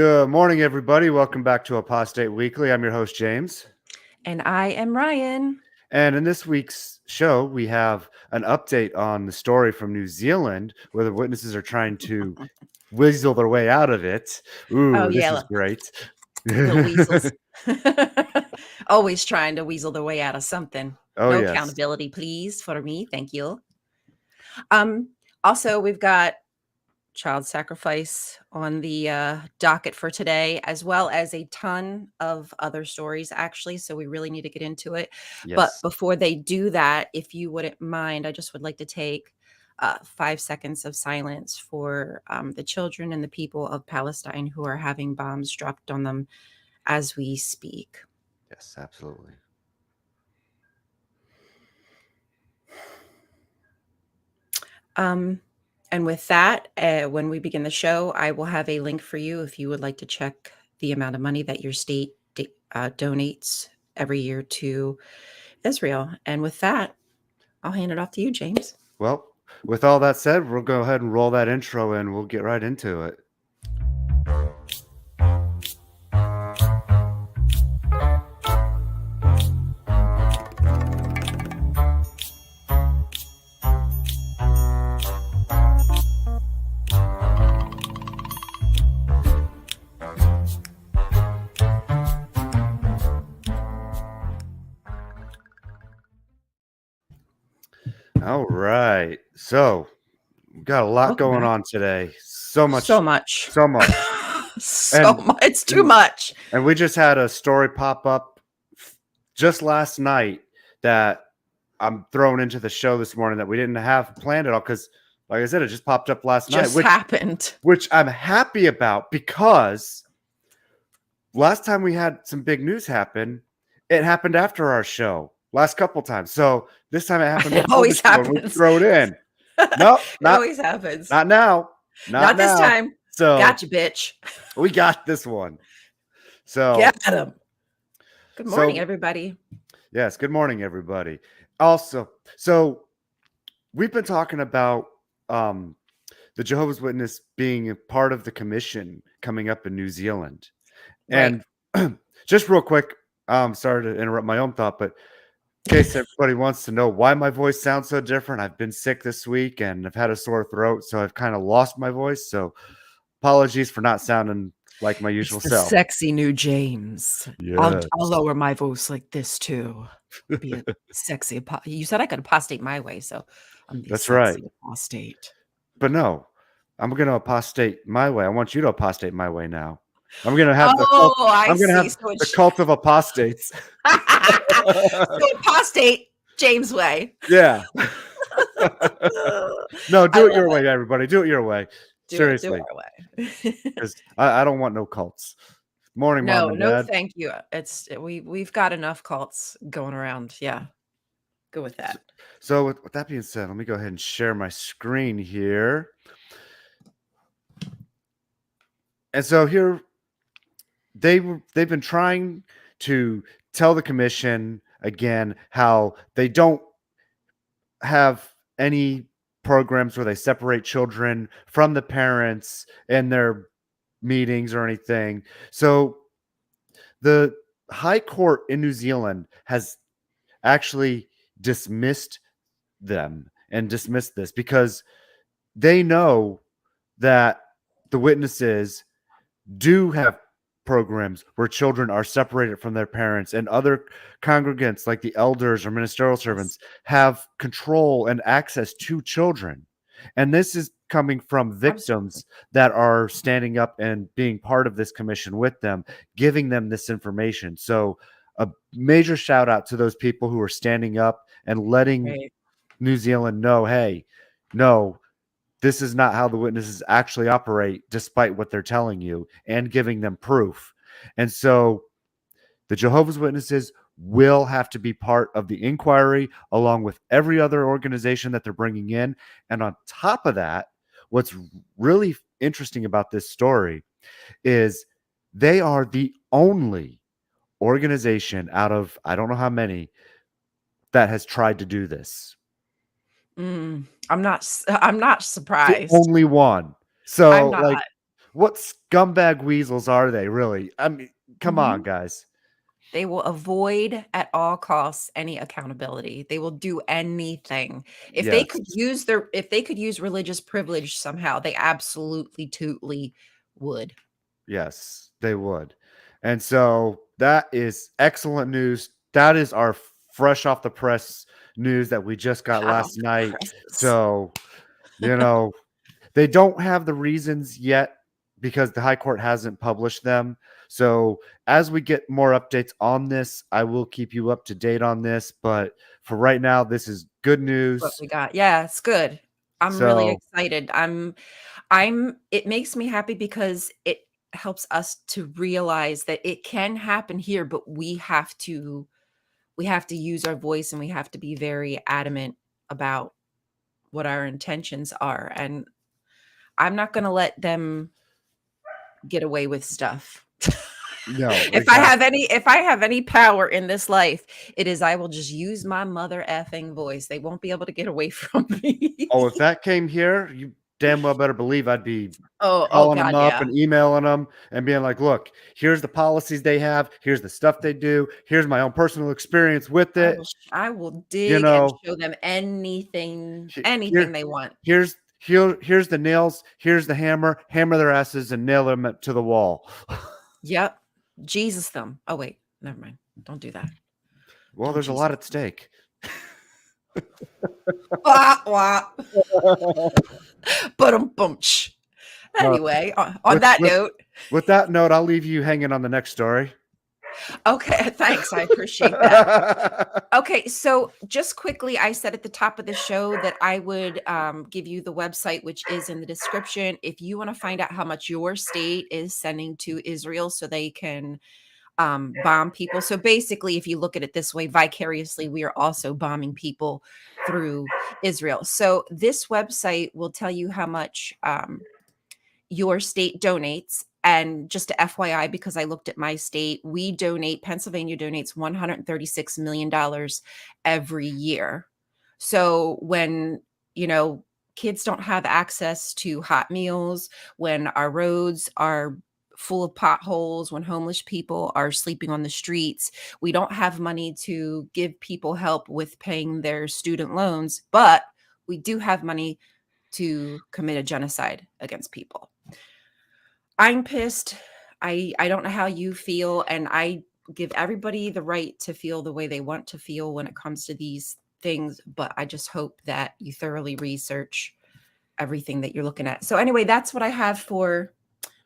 Good morning, everybody. Welcome back to Apostate Weekly. I'm your host, James. And I am Ryan. And in this week's show, we have an update on the story from New Zealand where the witnesses are trying to weasel their way out of it. Oh, Ooh, this yeah, is great. little weasels. Always trying to weasel their way out of something. Oh, No yes. accountability, please, for me. Thank you. Um, Also, we've got child sacrifice on the docket for today, as well as a ton of other stories, actually. So we really need to get into it. But Yes. before they do that, if you wouldn't mind, I just would like to take 5 seconds of silence for the children and the people of Palestine who are having bombs dropped on them as we speak. Yes, absolutely. And with that, when we begin the show, I will have a link for you if you would like to check the amount of money that your state donates every year to Israel. And with that, I'll hand it off to you, James. Well, with all that said, we'll go ahead and roll that intro and we'll get right into it. All right. So, we've got a lot Welcome going back. on today. So much. So much. So much. So much. It's too much. And we just had a story pop up just last night that I'm throwing into the show this morning that we didn't have planned at all because, like I said, it just popped up last night. Just happened. Which I'm happy about because last time we had some big news happen, it happened after our show. Last couple times. So this time it happened. It always happens. We throw it in. Nope. It always happens. Not now. Not this time. So gotcha, bitch. We got this one. So get him. Good morning, everybody. Yes, good morning, everybody. Also, so we've been talking about the Jehovah's Witness being a part of the commission coming up in New Zealand. Right. And just real quick, sorry to interrupt my own thought, but in case everybody wants to know why my voice sounds so different, I've been sick this week and I've had a sore throat, so I've kind of lost my voice. So apologies for not sounding like my usual self. Sexy new James. Yes. I'll lower my voice like this too. Be a sexy. You said I could apostate my way, so I'm That's right. Apostate. But no, I'm going to apostate my way. I want you to apostate my way now. I'm going to have the cult of apostates. So apostate James way. Yeah. No, do it your way, everybody. Do it your way. Seriously. Do it our way. Because I don't want no cults. Morning, Mom and Dad. Thank you. We've got enough cults going around. Yeah. Go with that. So with that being said, let me go ahead and share my screen here. And so here they've been trying to tell the commission again how they don't have any programs where they separate children from the parents in their meetings or anything. So the High Court in New Zealand has actually dismissed them and dismissed this because they know that the witnesses do have programs where children are separated from their parents, and other congregants like the elders or ministerial servants have control and access to children. And this is coming from victims that are standing up and being part of this commission with them, giving them this information. So a major shout out to those people who are standing up and letting New Zealand know, hey, no, this is not how the witnesses actually operate, despite what they're telling you, and giving them proof. And so the Jehovah's Witnesses will have to be part of the inquiry along with every other organization that they're bringing in. And on top of that, what's really interesting about this story is they are the only organization out of, I don't know how many, that has tried to do this. I'm not surprised. The only one. So I'm not. What scumbag weasels are they, really? I mean, come on, Mhm. guys. They will avoid at all costs any accountability. They will do anything. Yes. If they could use religious privilege somehow, they absolutely totally would. Yes, they would. And so that is excellent news. That is our fresh off the press news that we just got Hot off last the night. presses. So, you know, they don't have the reasons yet because the High Court hasn't published them. So, as we get more updates on this, I will keep you up to date on this. But for right now, this is good What news. we got. Yeah, it's good. I'm really So, excited. It makes me happy because it helps us to realize that it can happen here, but we have to use our voice and we have to be very adamant about what our intentions are. And I'm not going to let them get away with stuff. no, exactly. If I have any power in this life, it is I will just use my mother effing voice. They won't be able to get away from me. Oh, if that came here, you damn well better believe I'd be Oh calling them god, up yeah. and emailing them and being like, "Look, here's the policies they have. Here's the stuff they do. Here's my own personal experience with it. I will You dig and know, show them anything he- anything here, they want. here's the nails. Here's the hammer. Hammer their asses and nail them to the wall." Yep. Jesus them. Oh wait, never mind. Don't do that. Well, Don't there's a lot Jesus. at stake. Wah, wah. Ba-dum-bumch. Uh, Anyway, on with that with note, with that note, I'll leave you hanging on the next story. okay, thanks. I appreciate that. Okay, so just quickly, I said at the top of the show that I would give you the website, which is in the description. If you want to find out how much your state is sending to Israel so they can bomb people. So basically, if you look at it this way, vicariously, we are also bombing people through Israel. So this website will tell you how much your state donates. And just to FYI, because I looked at my state, Pennsylvania donates $136 million every year. So when, you know, kids don't have access to hot meals, when our roads are full of potholes, when homeless people are sleeping on the streets, we don't have money to give people help with paying their student loans, but we do have money to commit a genocide against people. I'm pissed. I don't know how you feel, and I give everybody the right to feel the way they want to feel when it comes to these things, but I just hope that you thoroughly research everything that you're looking at. So anyway, that's what I have for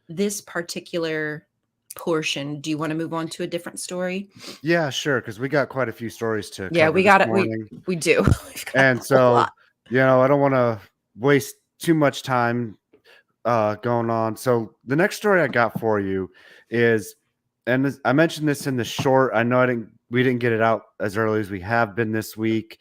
this particular portion. Do you want to move on to a different story? Yeah, sure, because we got quite a few stories to Yeah, cover we this got it. morning. We do. We've got a And whole lot. so, I don't want to waste too much time going on. So, the next story I got for you is, and I mentioned this in the short. I know we didn't get it out as early as we have been this week.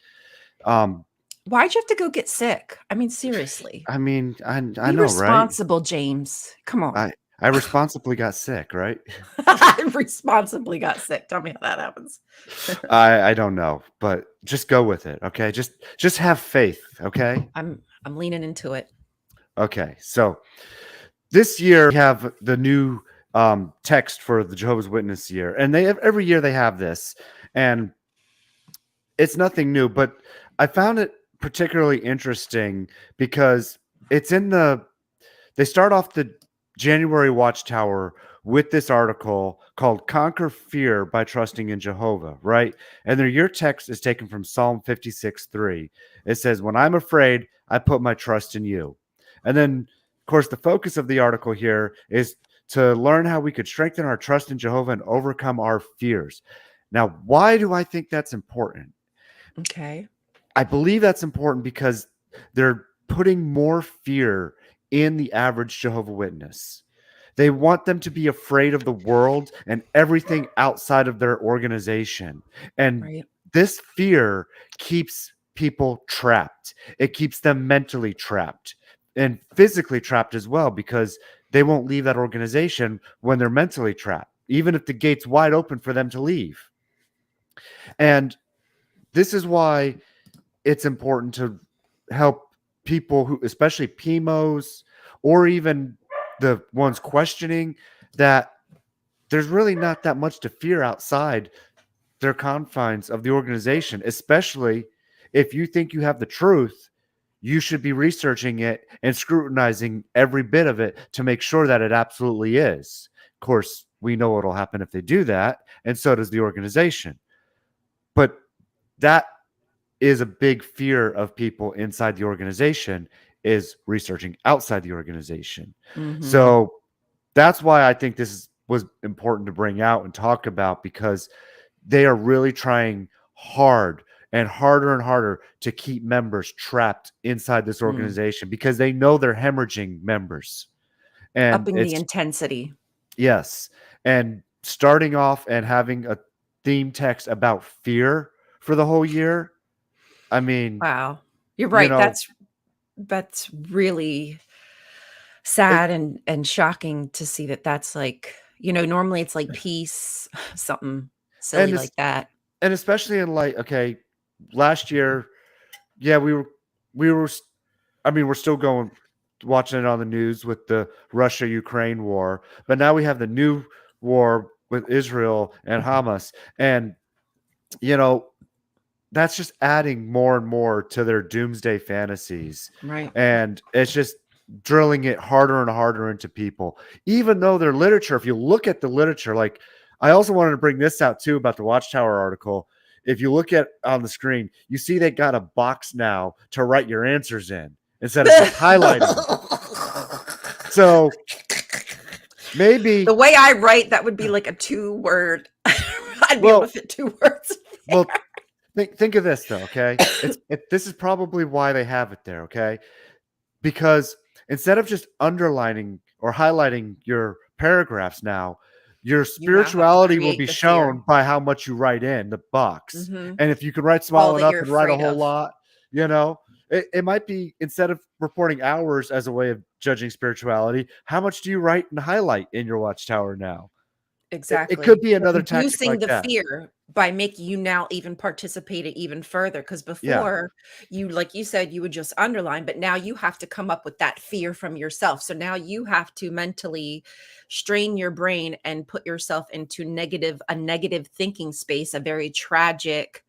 Um, Why'd you have to go get sick? I mean, seriously. I mean, I Be know, right? responsible, James. Come on. I responsibly got sick, right? I responsibly got sick. Tell me how that happens. I don't know, but just go with it, okay? Just have faith, okay? I'm leaning into it. Okay. So, this year we have the new text for the Jehovah's Witness year, and every year they have this, and it's nothing new. But I found it particularly interesting because it's in the. They start off the January Watchtower with this article called "Conquer Fear by Trusting in Jehovah," right? And your text is taken from Psalm 56:3. It says, "When I'm afraid, I put my trust in you," and then of course, the focus of the article here is to learn how we could strengthen our trust in Jehovah and overcome our fears. Now, why do I think that's important? Okay. I believe that's important because they're putting more fear in the average Jehovah Witness. They want them to be afraid of the world and everything outside of their organization. And Right. this fear keeps people trapped. It keeps them mentally trapped and physically trapped as well because they won't leave that organization when they're mentally trapped, even if the gate's wide open for them to leave. And this is why it's important to help people who, especially PMOs or even the ones questioning that there's really not that much to fear outside their confines of the organization, especially if you think you have the truth. You should be researching it and scrutinizing every bit of it to make sure that it absolutely is. Of course, we know what'll happen if they do that, and so does the organization. But that is a big fear of people inside the organization, is researching outside the organization. Mm-hmm. So that's why I think was important to bring out and talk about, because they are really trying hard and harder to keep members trapped inside this Mm. organization, because they know they're hemorrhaging members. And Upping the it's, intensity. yes, and starting off and having a theme text about fear for the whole year. I mean, Wow. You're you right. know, That's really it, sad and shocking to see that that's like, normally it's like peace, something silly and like it's, that. and especially in, like, okay, last year, yeah, we were I mean, we're still going, watching it on the news with the Russia Ukraine war, but now we have the new war with Israel and Hamas, and you know that's just adding more and more to their doomsday fantasies, Right. and it's just drilling it harder and harder into people. Even though their literature, if you look at the literature, like, I also wanted to bring this out too about the Watchtower article. If you look at on the screen, you see they got a box now to write your answers in instead of just highlighting them. So The maybe, way I write, that would be like a 2 word. I'd be able to well, fit 2 words. well, think of this though. Okay, this is probably why they have it there. Okay, because instead of just underlining or highlighting your paragraphs now, your You now have to spirituality will create be the fear. shown by how much you write in the box. Mhm. And if you can write All small that enough you're and write a afraid whole of. lot, it might be, instead of reporting hours as a way of judging spirituality, how much do you write and highlight in your Watchtower now? It could Exactly. be another tactic Reducing like the that. fear by making you now even participate it even further. Because Yeah. before, like you said, you would just underline, but now you have to come up with that fear from yourself. So now you have to mentally strain your brain and put yourself into a negative thinking space, a very tragic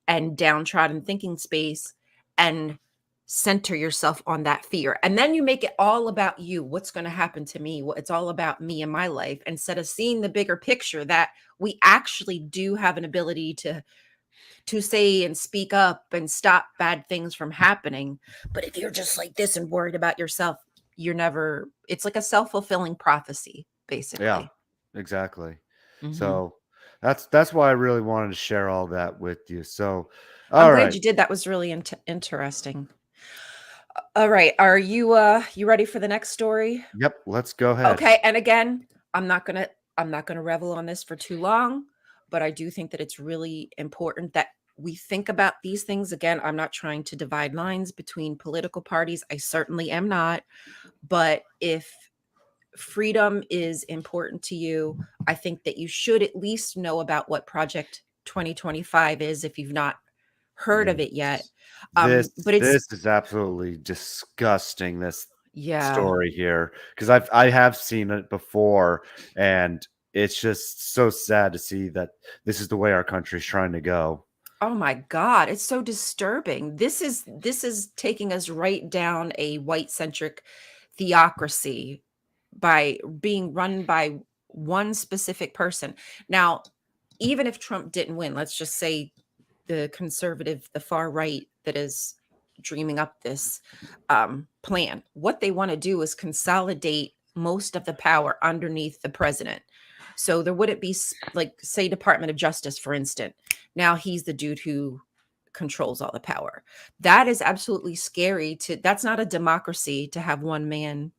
and downtrodden thinking space, and center yourself on that fear. And then you make it all about you. What's going to happen to me? It's all about me and my life, instead of seeing the bigger picture that we actually do have an ability to say and speak up and stop bad things from happening. But if you're just like this and worried about yourself, you're never, it's like a self-fulfilling prophecy, Yeah, basically. exactly. Hmm. So that's why I really wanted to share all that with you. So, I'm all glad right. you did. That was really interesting. All right. Are you ready for the next story? Yep, let's go ahead. Okay, and again, I'm not gonna revel on this for too long, but I do think that it's really important that we think about these things. Again, I'm not trying to divide lines between political parties. I certainly am not. But if freedom is important to you, I think that you should at least know about what Project 2025 is if you've not heard of Yes. it yet. This But it's, this is absolutely disgusting, this yeah. story here, because I have seen it before, and it's just so sad to see that this is the way our country's trying to go. Oh my God, it's so disturbing. This is taking us right down a white centric theocracy by being run by one specific person. Now, even if Trump didn't win, let's just say the conservative, the far right that is dreaming up this plan. What they want to do is consolidate most of the power underneath the president. So there wouldn't be like, say, Department of Justice, for instance. Now he's the dude who controls all the power. That is absolutely scary. That's not a democracy to have one man,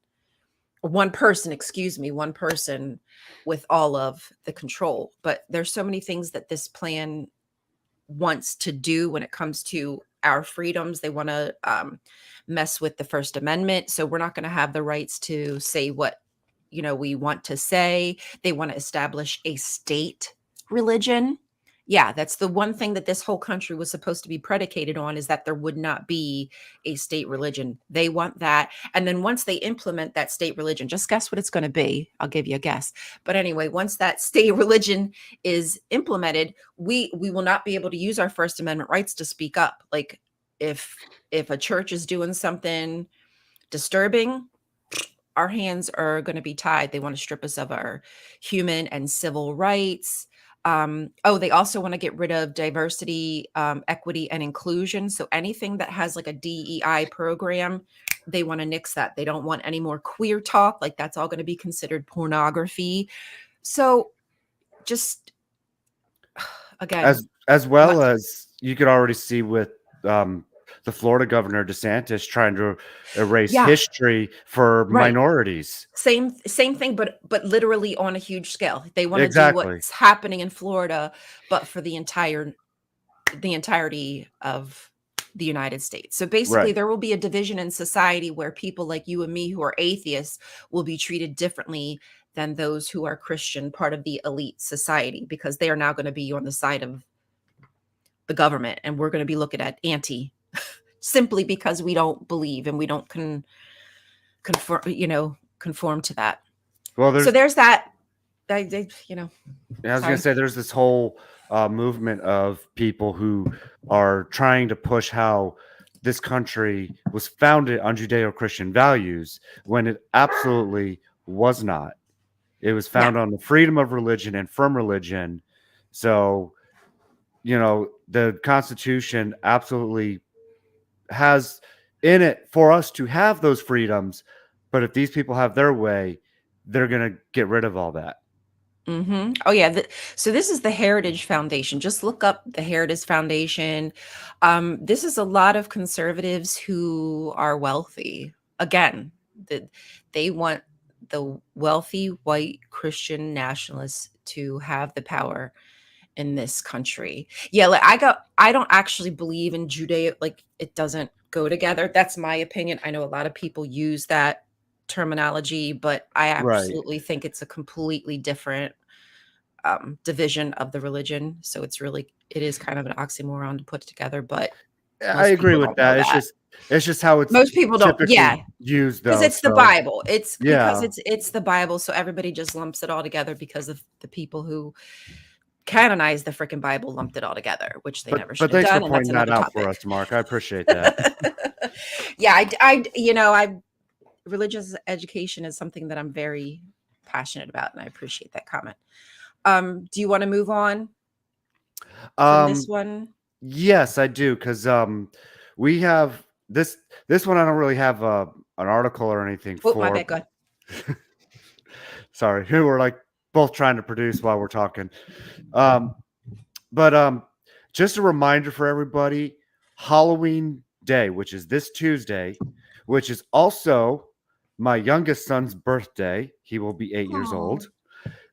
one person, excuse me, one person with all of the control. But there's so many things that this plan wants to do when it comes to our freedoms. They want to mess with the First Amendment. So we're not going to have the rights to say what, we want to say. They want to establish a state religion. Yeah, that's the one thing that this whole country was supposed to be predicated on, is that there would not be a state religion. They want that. And then once they implement that state religion, just guess what it's going to be. I'll give you a guess. But anyway, once that state religion is implemented, we will not be able to use our First Amendment rights to speak up. Like if a church is doing something disturbing, our hands are going to be tied. They want to strip us of our human and civil rights. Oh, they also want to get rid of diversity, equity, and inclusion. So anything that has like a DEI program, they want to nix that. They don't want any more queer talk. Like that's all going to be considered pornography. So just again, As well much, as you could already see with the Florida governor DeSantis trying to erase yeah, history for right. minorities. Same thing, but literally on a huge scale. They want to do Exactly. what's happening in Florida, but for the entirety of the United States. So basically, Right. there will be a division in society where people like you and me who are atheists will be treated differently than those who are Christian, part of the elite society, because they are now going to be on the side of the government, and we're going to be looking at anti simply because we don't believe and we don't conform to that. Well, So there's there's that. I I was gonna sorry. say there's this whole movement of people who are trying to push how this country was founded on Judeo-Christian values when it absolutely was not. It was No. founded on the freedom of religion and from religion. So, the Constitution absolutely has in it for us to have those freedoms. But if these people have their way, they're going to get rid of all that. Oh yeah. So this is the Heritage Foundation. Just look up the Heritage Foundation. This is a lot of conservatives who are wealthy. Again, they want the wealthy white Christian nationalists to have the power in this country. Yeah, like I don't actually believe in Judeo, like it doesn't go together. That's my opinion. I know a lot of people use that terminology, but I Right. absolutely think it's a completely different division of the religion. So it is kind of an oxymoron to put together, but I most agree people with don't know that. that. It's just how it's Most people don't, typically yeah, used because though. it's the So Bible. It's because yeah. it's the Bible, so everybody just lumps it all together because of the people who canonized the freaking Bible lumped it all together, which they never But should have thanks for done, and that's pointing that another out for topic. us, Mark. I appreciate that. Yeah, I religious education is something that I'm very passionate about, and I appreciate that comment. Do you want to move on from this Um one? yes, I do cuz we have this one I don't really have an article or anything Oh, my for. bad. Go ahead. Sorry. Who we're like both trying to produce while we're talking. Um But just a reminder for everybody, Halloween Day, which is this Tuesday, which is also my youngest son's birthday. He will be 8 years Oh, old.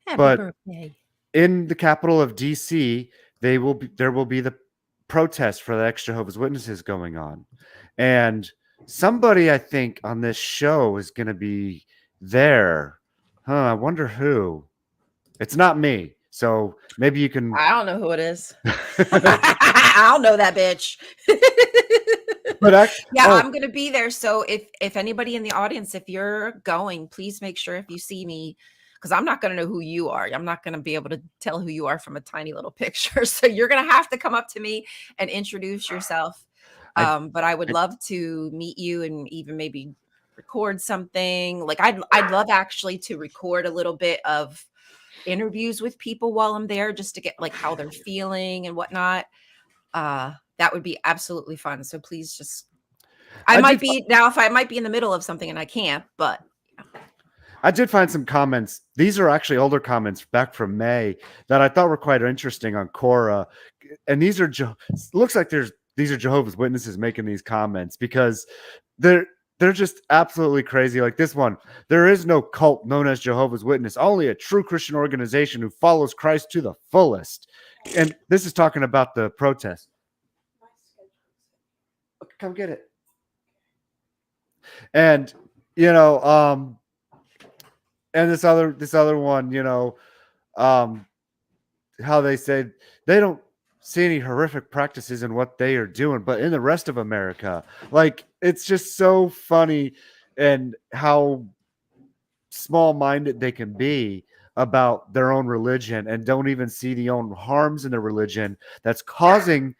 happy But birthday. in the capital of DC, there will be the protest for the ex Jehovah's Witnesses going on. And somebody I think on this show is gonna be there. I wonder who. It's not me. So maybe you can. I don't know who it is. I don't know that bitch. But Yeah, oh, I'm gonna be there. So if anybody in the audience, if you're going, please make sure if you see me, because I'm not gonna know who you are. I'm not gonna be able to tell who you are from a tiny little picture. So you're gonna have to come up to me and introduce yourself. I, But I would I love to meet you and even maybe record something. Like I'd love actually to record a little bit of interviews with people while I'm there, just to get like how they're feeling and whatnot. That would be absolutely fun. So please just I I might did be now if I might be in the middle of something and I can't, but I did find some comments. These are actually older comments back from May that I thought were quite interesting on Quora, and looks like these are Jehovah's Witnesses making these comments because they're they're just absolutely crazy. Like this one, there is no cult known as Jehovah's Witness, only a true Christian organization who follows Christ to the fullest. And this is talking about the protest. Come get it. And you know, and this other one, um, how they said they don't see any horrific practices in what they are doing, but in the rest of America, like it's just so funny and how small minded they can be about their own religion and don't even see the own harms in their religion that's causing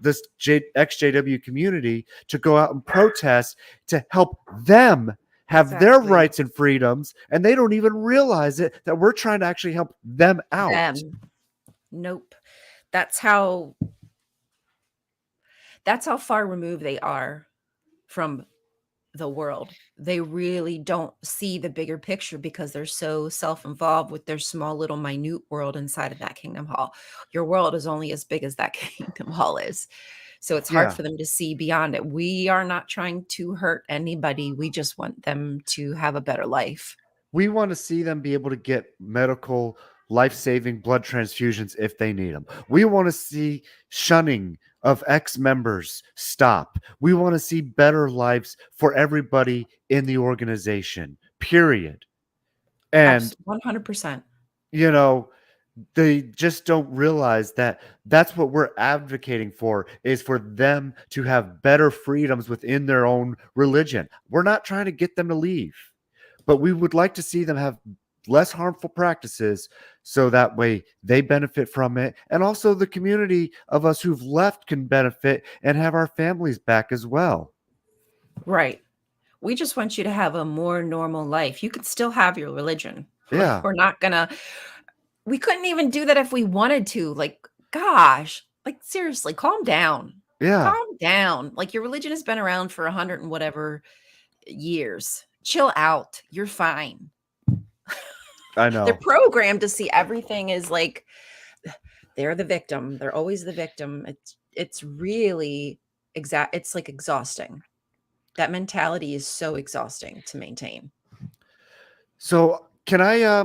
this XJW community to go out and protest to help them have their Exactly. rights and freedoms, and they don't even realize it that we're trying to actually help them out. Them. Nope. That's how that's how far removed they are from the world. They really don't see the bigger picture because they're so self-involved with their small little minute world inside of that kingdom hall. Your world is only as big as that kingdom hall is. So it's hard Yeah, for them to see beyond it. We are not trying to hurt anybody. We just want them to have a better life. we want to see them be able to get medical life-saving blood transfusions if they need them. We want to see shunning of ex-members stop. We want to see better lives for everybody in the organization, period. And 100%. you know, they just don't realize that that's what we're advocating for, is for them to have better freedoms within their own religion. We're not trying to get them to leave, but we would like to see them have less harmful practices so that way they benefit from it, and also the community of us who've left can benefit and have our families back as well. Right. We just want you to have a more normal life. You can still have your religion. Yeah, We're not gonna we couldn't even do that if we wanted to. Like, gosh, like seriously, calm down. yeah, Calm down. Like your religion has been around for 100 and whatever years. Chill out. You're fine. I They're know. programmed to see everything as like they're the victim. They're always the victim. It's really it's like exhausting. That mentality is so exhausting to maintain. So can I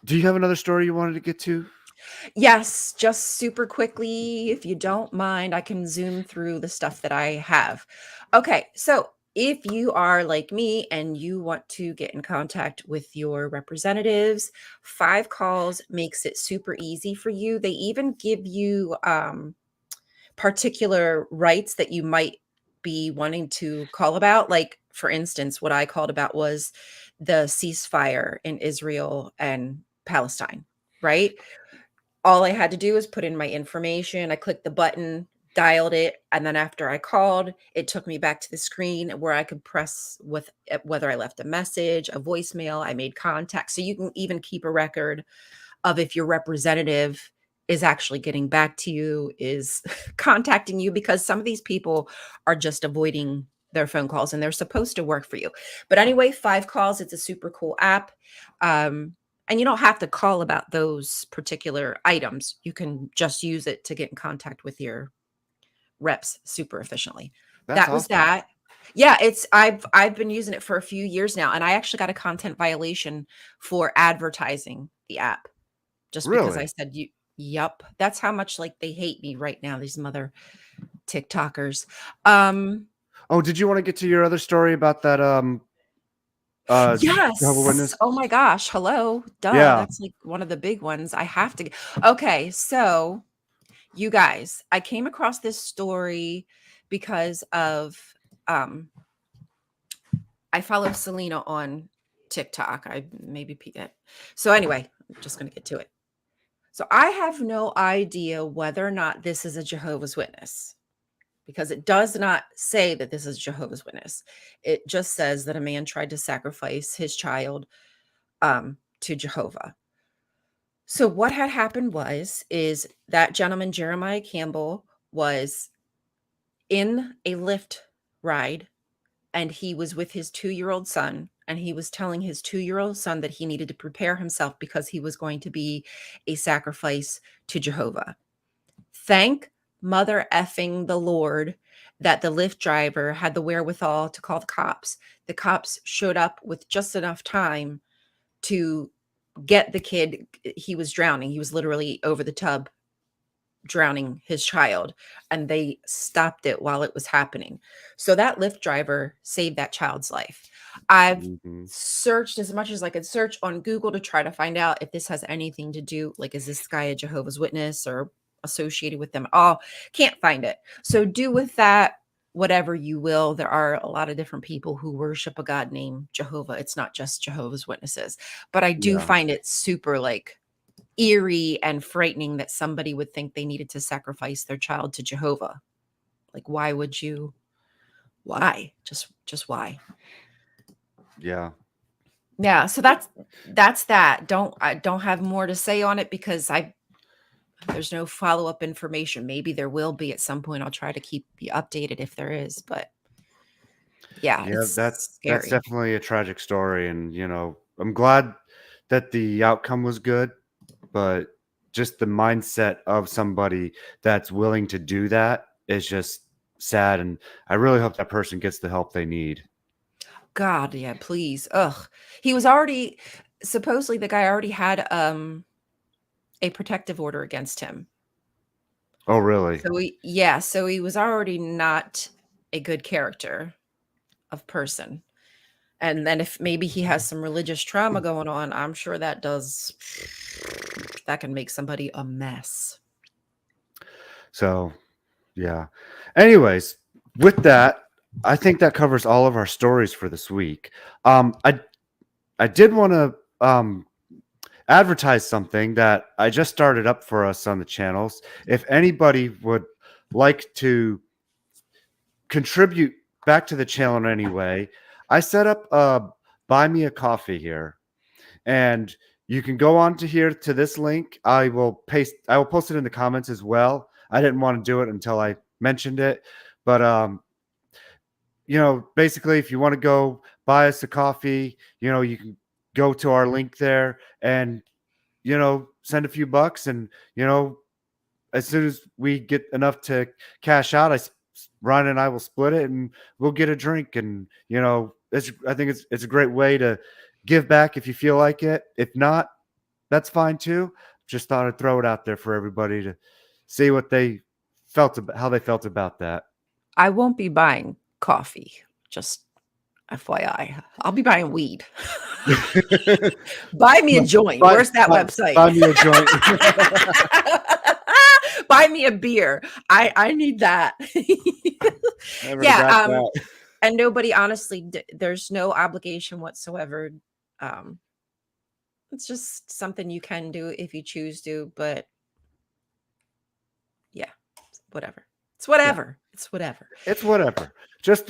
do you have another story you wanted to get to? Yes, just super quickly, if you don't mind, I can zoom through the stuff that I have. Okay, so if you are like me and you want to get in contact with your representatives, 5 calls makes it super easy for you. They even give you particular rights that you might be wanting to call about. Like, for instance, what I called about was the ceasefire in Israel and Palestine, right? All I had to do was put in my information. I clicked the button, dialed it, and then after I called, it took me back to the screen where I could press with whether I left a message, a voicemail, I made contact. So you can even keep a record of if your representative is actually getting back to you, is contacting you, because some of these people are just avoiding their phone calls and they're supposed to work for you. But anyway, 5 calls, it's a super cool app. And you don't have to call about those particular items. You can just use it to get in contact with your reps super efficiently. That's That was awesome. that. Yeah, I've been using it for a few years now, and I actually got a content violation for advertising the app just because I Really? said you yup. That's how much like they hate me right now, these mother TikTokers. Um Oh, did you want to get to your other story about that uh Jehovah yes. Witness? Oh my gosh, hello. Duh, Yeah. that's like one of the big ones. I have to Okay, so you guys, I came across this story because of um I follow Selena on TikTok. I maybe it. So anyway, I'm just going to get to it. So I have no idea whether or not this is a Jehovah's Witness because it does not say that this is Jehovah's Witness. It just says that a man tried to sacrifice his child to Jehovah. So what had happened is that gentleman Jeremiah Campbell was in a Lyft ride and he was with his 2-year-old son, and he was telling his 2-year-old son that he needed to prepare himself because he was going to be a sacrifice to Jehovah. Thank mother effing the Lord that the Lyft driver had the wherewithal to call the cops. The cops showed up with just enough time to get the kid. He was drowning. He was literally over the tub drowning his child, and they stopped it while it was happening. So that Lyft driver saved that child's life. I've Mhm. searched as much as I could search on Google to try to find out if this has anything to do, like, is this guy a Jehovah's Witness or associated with them at all. Can't find it. So do with that whatever you will. There are a lot of different people who worship a God named Jehovah. It's not just Jehovah's Witnesses. But I do Yeah. find it super like eerie and frightening that somebody would think they needed to sacrifice their child to Jehovah. Like, why would you? Why? Just why? Yeah. Yeah, so that's that. I don't have more to say on it because I there's no follow-up information. Maybe there will be at some point. I'll try to keep you updated if there is, but yeah, Yeah, it's that's scary. definitely a tragic story, and I'm glad that the outcome was good, but just the mindset of somebody that's willing to do that is just sad, and I really hope that person gets the help they need. God, yeah, please. Ugh. He was already supposedly the guy already had a protective order against him. Oh, really? So he was already not a good character of person. And then if maybe he has some religious trauma going on, I'm sure that can make somebody a mess. So, yeah. Anyways, with that, I think that covers all of our stories for this week. I did want to advertise something that I just started up for us on the channels. If anybody would like to contribute back to the channel in any way, I set up a buy me a coffee here, and you can go on to here to this link. I will post it in the comments as well. I didn't want to do it until I mentioned it, but basically, if you want to go buy us a coffee, you can go to our link there and send a few bucks, and as soon as we get enough to cash out, Ryan and I will split it, and we'll get a drink. And I think it's a great way to give back if you feel like it. If not, that's fine too. Just thought I'd throw it out there for everybody to see what they felt about, how they felt about that. I won't be buying coffee, just FYI. I'll be buying weed. Buy me a joint. buy, Where's that buy, website? buy me a joint. Buy me a beer. I need that. I already Yeah, got that. and nobody honestly there's no obligation whatsoever. Um, it's just something you can do if you choose to, but yeah, whatever. It's Yeah. whatever. It's whatever. It's whatever.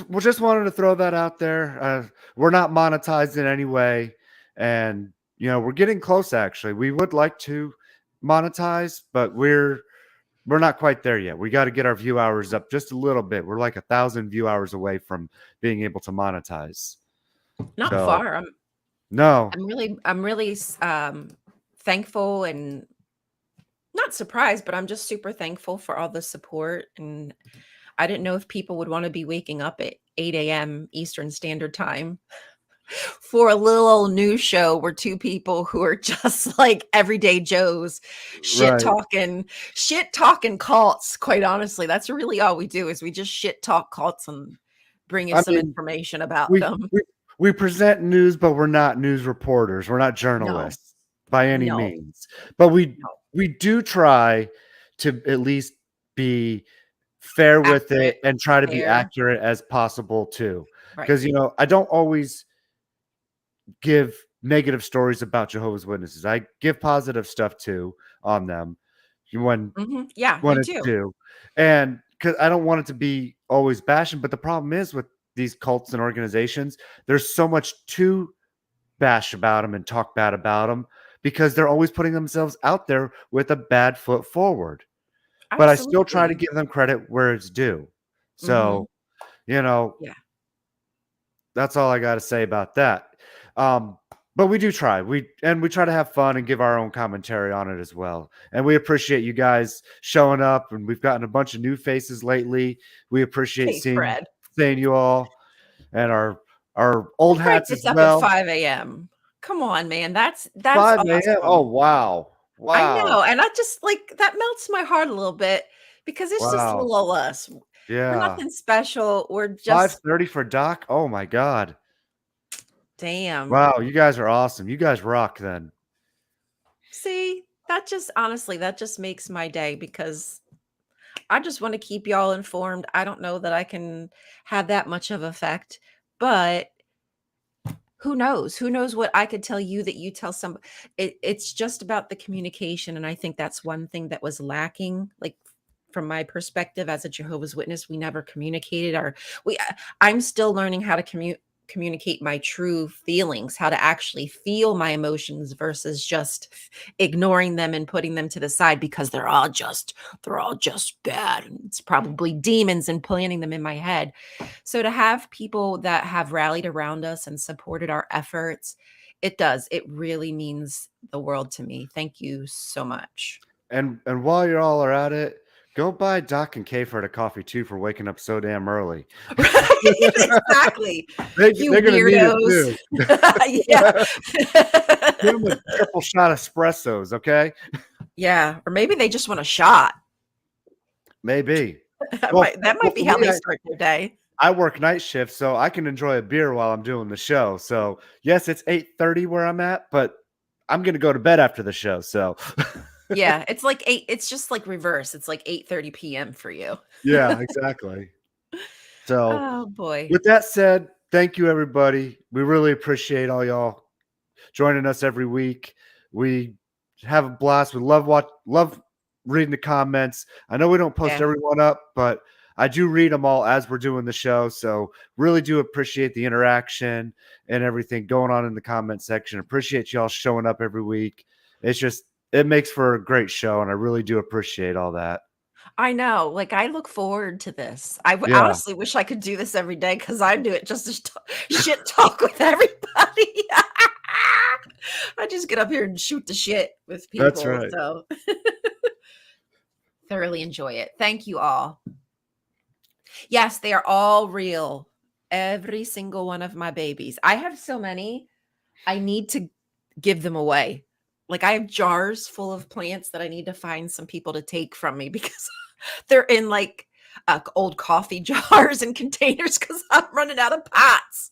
We just wanted to throw that out there. We're not monetized in any way, and we're getting close. Actually, we would like to monetize, but we're not quite there yet. We got to get our view hours up just a little bit. We're like 1,000 view hours away from being able to monetize. Not So far. no, I'm really thankful and not surprised, but I'm just super thankful for all the support. And I didn't know if people would want to be waking up at 8 a.m. Eastern Standard Time for a little old news show where two people who are just like everyday Joes right. shit talking cults. Quite honestly, that's really all we do is we just shit talk cults and bring you I some mean, information about we them. we we present news, but we're not news reporters. We're not No, journalists by any no, means. But we no. we do try to at least be fair with Accurate, it and try to be fair, accurate as possible too. right. Because I don't always give negative stories about Jehovah's Witnesses. I give positive stuff too on them when Yeah, when you it's do. due. And because I don't want it to be always bashing, but the problem is with these cults and organizations, there's so much to bash about them and talk bad about them because they're always putting themselves out there with a bad foot forward. But I still try to Absolutely. give them credit where it's due. Mhm. So, you know, Yeah. that's all I got to say about that. Um, but we do try. We try to have fun and give our own commentary on it as well. And we appreciate you guys showing up. And we've gotten a bunch of new faces lately. We appreciate Hey, Fred. seeing you all and our old Fred hats as gets up at well. 5 a.m. Come on, man. That's 5 a.m. Oh awesome. wow, I wow, know, and I just like that melts my heart a little bit because it's just wow. little old us. We're Yeah, nothing special. We're just 5:30 for Doc. Oh my God. damn. Wow, you guys are awesome. You guys rock. Then See? That just honestly, that just makes my day because I just want to keep y'all informed. I don't know that I can have that much of effect, but who knows? Who knows what I could tell you that you tell somebody. It's just about the communication, and I think that's one thing that was lacking. Like from my perspective as a Jehovah's Witness, we never communicated our. I'm still learning how to communicate my true feelings, how to actually feel my emotions versus just ignoring them and putting them to the side because they're all just bad and it's probably demons and planning them in my head. So to have people that have rallied around us and supported our efforts, it really means the world to me. Thank you so much. And while you all are at it, go buy Doc and Kayford a coffee too for waking up so damn early. Right, exactly. You They're gonna need it weirdos. too. Yeah. Give them a triple shot espressos, okay? Yeah, or maybe they just want a shot. Maybe. That Well, might be for how me, they start their day. I work night shift, so I can enjoy a beer while I'm doing the show. So yes, it's 8:30 where I'm at, but I'm gonna go to bed after the show. So Yeah, it's like 8 it's just like reverse. It's like 8:30 PM for you. yeah, exactly. So Oh, boy. with that said, thank you everybody. We really appreciate all y'all joining us every week. We have a blast. We love reading the comments. I know we don't post Yeah. everyone up, but I do read them all as we're doing the show. So really do appreciate the interaction and everything going on in the comment section. Appreciate y'all showing up every week. It's just it makes for a great show, and I really do appreciate all that. I know, like, I look forward to this. I Yeah, honestly wish I could do this every day because I do it just to shit talk with everybody. I just get up here and shoot the shit with that's people, right. so thoroughly enjoy it. Thank you all. Yes, they are all real. Every single one of my babies. I have so many, I need to give them away. Like, I have jars full of plants that I need to find some people to take from me because they're in, like, old coffee jars and containers because 'cause I'm running out of pots.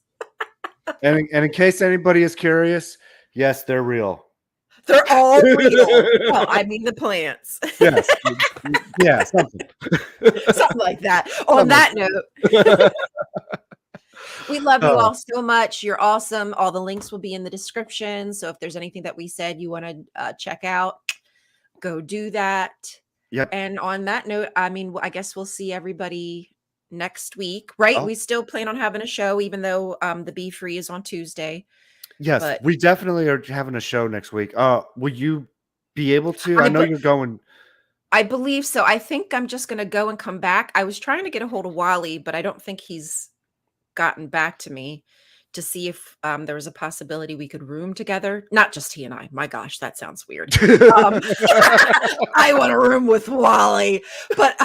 And in case anybody is curious, yes, they're real. They're all real. Well, I mean the plants. Yes. Yeah, something. Something like that. On Something that note, like we love you Oh, all so much. You're awesome. All the links will be in the description, so if there's anything that we said you wanna, check out, go do that. yep. And on that note, I mean, I guess we'll see everybody next week, right? Oh, We still plan on having a show even though, the Be Free is on Tuesday, yes, but we definitely are having a show next week. Will you be able to? I I know but you're going. I believe so. I think I'm just gonna go and come back. I was trying to get a hold of Wally, but I don't think he's gotten back to me to see if, there was a possibility we could room together. Not just he and I. My gosh, that sounds weird. Um, I want a room with Wally, but,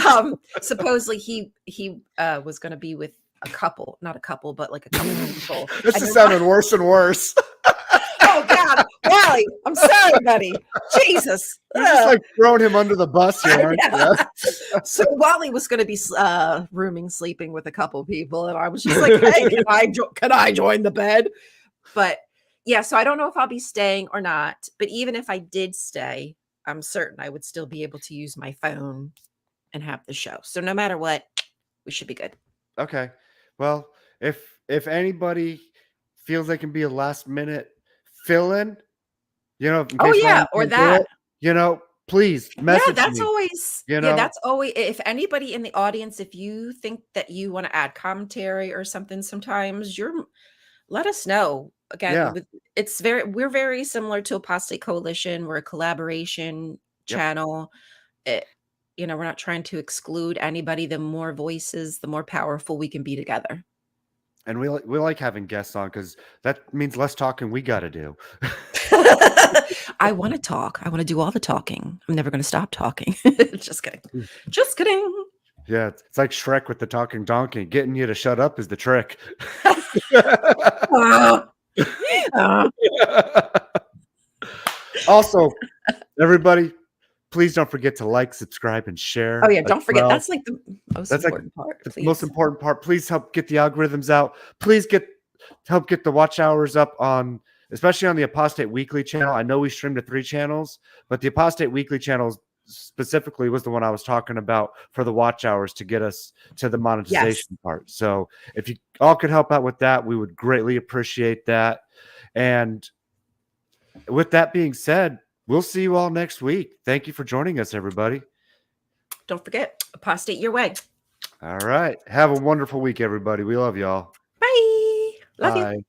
supposedly he was gonna be with a couple, not a couple, but like a couple people. This And is then sounding worse and worse. oh god, Wally, I'm sorry, buddy. Jesus. You're just like throwing him under the bus here, I aren't know. you? So Wally was gonna be rooming, sleeping with a couple people, and I was just like, "Hey, can I join the bed?" But yeah, so I don't know if I'll be staying or not. But even if I did stay, I'm certain I would still be able to use my phone and have the show. So no matter what, we should be good. Okay. Well, if anybody feels they can be a last minute fill in, in Oh case yeah, Ryan or can't do that. it, please Yeah, message that's me. always You yeah, know, that's always if anybody in the audience, if you think that you want to add commentary or something sometimes, let us know. Again, yeah. with we're very similar to Apostate Coalition. We're a collaboration Yep. channel. It, we're not trying to exclude anybody. The more voices, the more powerful we can be together. And we like having guests on because that means less talking we got to do. I want to talk. I want to do all the talking. I'm never going to stop talking. Just kidding. Just kidding. Yeah, it's like Shrek with the talking donkey. Getting you to shut up is the trick. Ah, ah. Also, everybody, please don't forget to like, subscribe, and Oh share yeah, as don't forget. well. That's like the most That's like important part. the most Please. important part. Please help get the algorithms out. Please help get the watch hours up on especially on the Apostate Weekly channel. I know we stream to 3 channels, but the Apostate Weekly channel specifically was the one I was talking about for the watch hours to get us to the Yes. monetization part. So if you all could help out with that, we would greatly appreciate that. And with that being said, we'll see you all next week. Thank you for joining us, everybody. Don't forget, apostate your way. All right. Have a wonderful week, everybody. We love y'all. Bye. Love you. Bye.